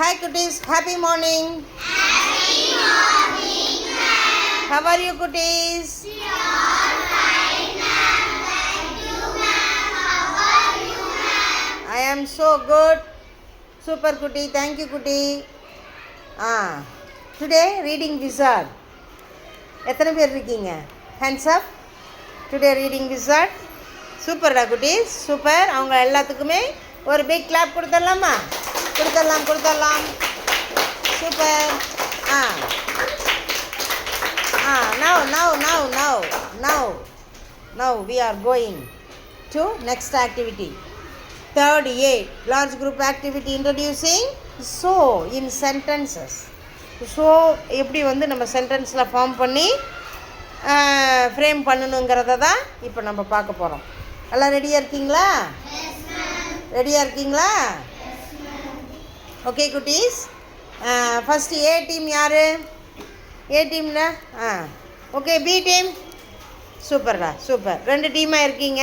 Hi cuties, happy morning. Happy morning, ma'am. How are you cuties? We are fine, ma'am. Thank you, ma'am. How are you, ma'am? I am so good. Super cutie, thank you cutie. Today reading wizard. எத்தனை பேர் இருக்கீங்க? Hands up. Today reading wizard. சூப்பர்டா குட்டீஸ், super. அவங்க எல்லாத்துக்குமே ஒரு big clap கொடுத்துடலாமா? கொடுத்துடலாம். Super. Now we are going to next activity. Third A, large group activity introducing so in sentences. So எப்படி வந்து நம்ம சென்டென்ஸில் ஃபார்ம் பண்ணி ஃப்ரேம் பண்ணணுங்கிறத தான் இப்போ நம்ம பார்க்க போகிறோம். எல்லாம் ரெடியாக இருக்கீங்களா? ஓகே குட்டீஸ், ஃபஸ்ட்டு ஏ டீம் யார்? ஏ டீம்னா ஓகே. பி டீம் சூப்பர்டா, சூப்பர். 2 டீமாக இருக்கீங்க.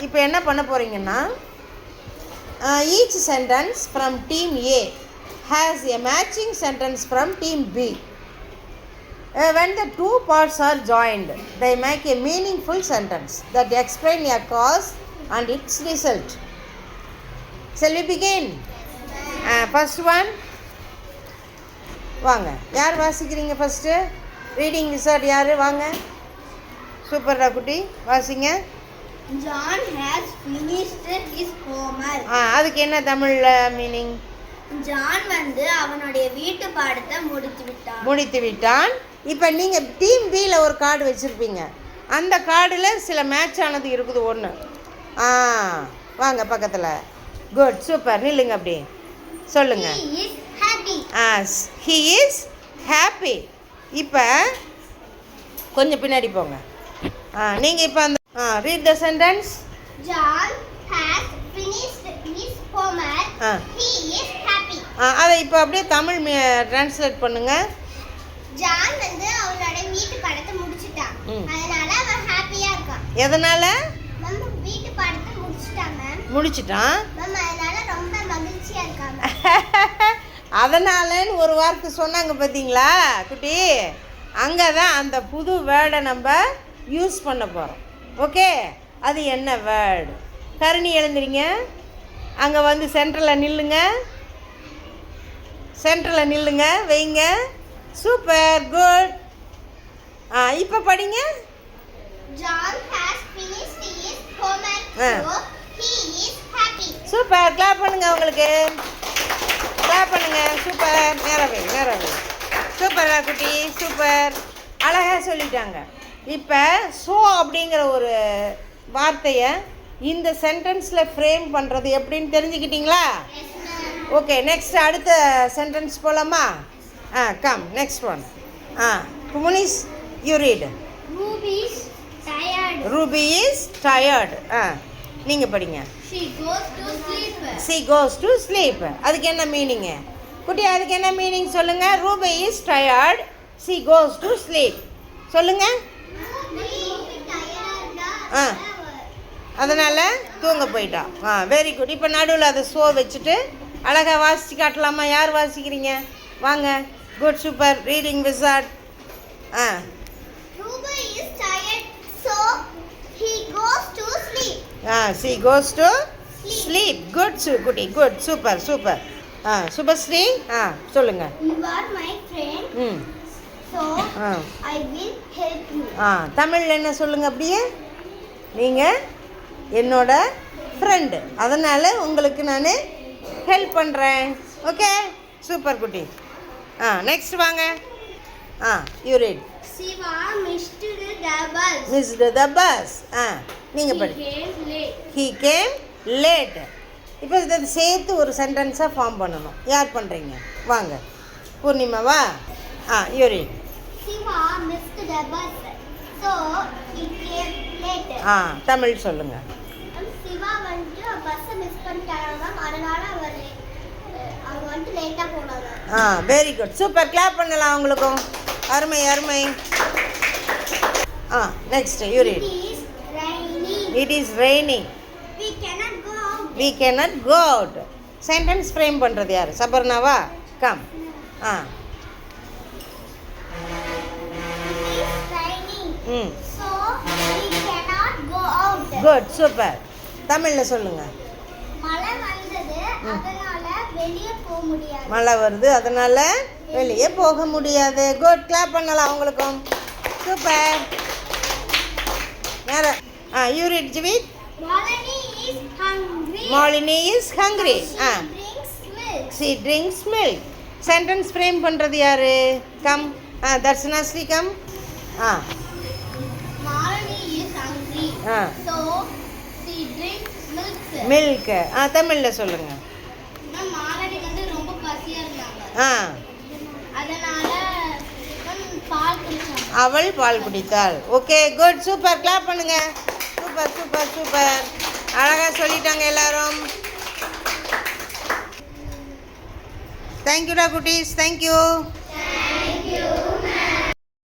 இப்போ என்ன பண்ண போகிறீங்கன்னா, each sentence from team A has a matching sentence from team B. When the two parts are joined, they make a meaningful sentence that explain a cause and its result. Shall we begin? First one. வாங்க, யார் வாசிக்கிறீங்க first? Reading wizard யார்? வாங்க. சூப்பர்டா குட்டி, வாசிங்க. John has finished his homework. அதுக்கு என்ன தமிழில் மீனிங்? ஜான் வந்து அவனுடைய வீட்டு பாடத்தை முடித்து விட்டான். இப்போ நீங்கள் டீம் பியில் ஒரு கார்டு வச்சுருப்பீங்க. அந்த கார்டில் சில மேட்ச் ஆனது இருக்குது ஒன்று. வாங்க பக்கத்தில். Good, super. நில்லுங்க அப்படி சொல்லுங்க. He is happy. இப்போ கொஞ்சம் பின்னாடி போங்க. நீங்கள் இப்போ அந்த read the sentence. John has finished his homework. He is happy. அதை இப்போ அப்படியே தமிழ் ட்ரான்ஸ்லேட் பண்ணுங்க. ஜான் வந்து அவனோட வீட்டு பாடத்தை முடிச்சிட்டான். அதனால அவன் ஹாப்பியா இருக்கான். எதனால? நம்ம வீட்டு பாடத்தை முடிச்சிட்டான். நம்ம அதனால ரொம்ப மகிழ்ச்சியா இருக்காங்க. அதனாலன்னு ஒரு வார்த்தை சொன்னாங்க பார்த்தீங்களா குட்டி? அங்கே தான் அந்த புது வேர்டை நம்ம யூஸ் பண்ண போகிறோம். ஓகே, அது என்ன வேர்டு? கருணி எழுந்துறீங்க. அங்கே வந்து சென்டரில் நில்லுங்க, வைங்க. Super, good. இப்போ படிங்க. John has finished his homework, so he is happy. Super, clap பண்ணுங்க. உங்களுக்கு கிளாப் பண்ணுங்க. சூப்பர், நேரவே. சூப்பரா குட்டி, சூப்பர். அழகாக சொல்லிட்டாங்க. இப்போ ஸோ அப்படிங்கிற ஒரு வார்த்தையை இந்த சென்டென்ஸில் ஃப்ரேம் பண்ணுறது எப்படின்னு தெரிஞ்சுக்கிட்டீங்களா? ஓகே, நெக்ஸ்ட் அடுத்த சென்டென்ஸ் போகலாமா? Come next one. Munis, you read. Ruby is tired. நீங்கள் படிங்க. She goes to sleep. அதுக்கு என்ன மீனிங்கு குட்டி? அதுக்கு என்ன மீனிங் சொல்லுங்கள். Ruby is tired. She goes to sleep. சொல்லுங்கள். அதனால் தூங்க போயிட்டா. Very good. இப்போ நடுவில் அதை ஷோ வச்சுட்டு அழகாக வாசித்து காட்டலாமா? யார் வாசிக்கிறீங்க? வாங்க. Good, super. Reading wizard. Ruby is tired, so he goes to sleep. She goes to sleep. Good, குட்டி. Good, super. சுபஸ்ரீ சொல்லுங்கள். You are my friend, so I will help you. தமிழில் என்ன சொல்லுங்கள் அப்படியே? நீங்கள் என்னோட ஃப்ரெண்டு, அதனால் உங்களுக்கு நான் ஹெல்ப் பண்ணுறேன். ஓகே, சூப்பர் குட்டி. நெக்ஸ்ட் வாங்க. You read. Shiva missed the bus. நீங்கள் படி. He came late. இப்போ இதை சேர்த்து ஒரு சென்டென்ஸாக ஃபார்ம் பண்ணணும். யார் பண்ணுறீங்க? வாங்க. பூர்ணிமாவா? You read. Shiva missed the bus, so he came late. Tamil சொல்லுங்கள். சிவா வந்து பஸ் மிஸ் பண்ணிட்டாராம், அதனால அவர் வந்து லேட்டா போனாங்க. Very good, super. கிளாப் பண்ணலாம் அவங்களுக்கும். அருமை. Next you read. It is raining. We cannot go out. Sentence frame பண்ணுறது யார்? சபர்ணாவா? Come. Ah It's raining. Hmm So we cannot go out. Good, super. தமிழில் சொல்லுங்கள். மழை வந்தது அதனால வெளியே போக முடியாது. மழை வருது அதனால் வெளியே போக முடியாது. குட், கிளாப் பண்ணலாம் அவங்களுக்கும். சூப்பர். வேறு you read Jivith. Malini is hungry. Malini is hungry. She drinks milk. She drinks milk. Sentence frame பண்ணுறது யார்? Come. Darshana Shri come. Malini is hungry. Ah So she drinks milk. Milk. தமிழில் சொல்லுங்கள். மாலடி வந்து ரொம்ப பசியா இருந்தாங்க. ஆ அதனால பால் குடிச்சாங்க. அவள் பால் குடித்தாள். Okay, good, super. கிளாப் பண்ணுங்க. Super super super. அழகாக சொல்லிட்டாங்க எல்லாரும். தேங்க்யூடா குட்டீஸ், தேங்க்யூ.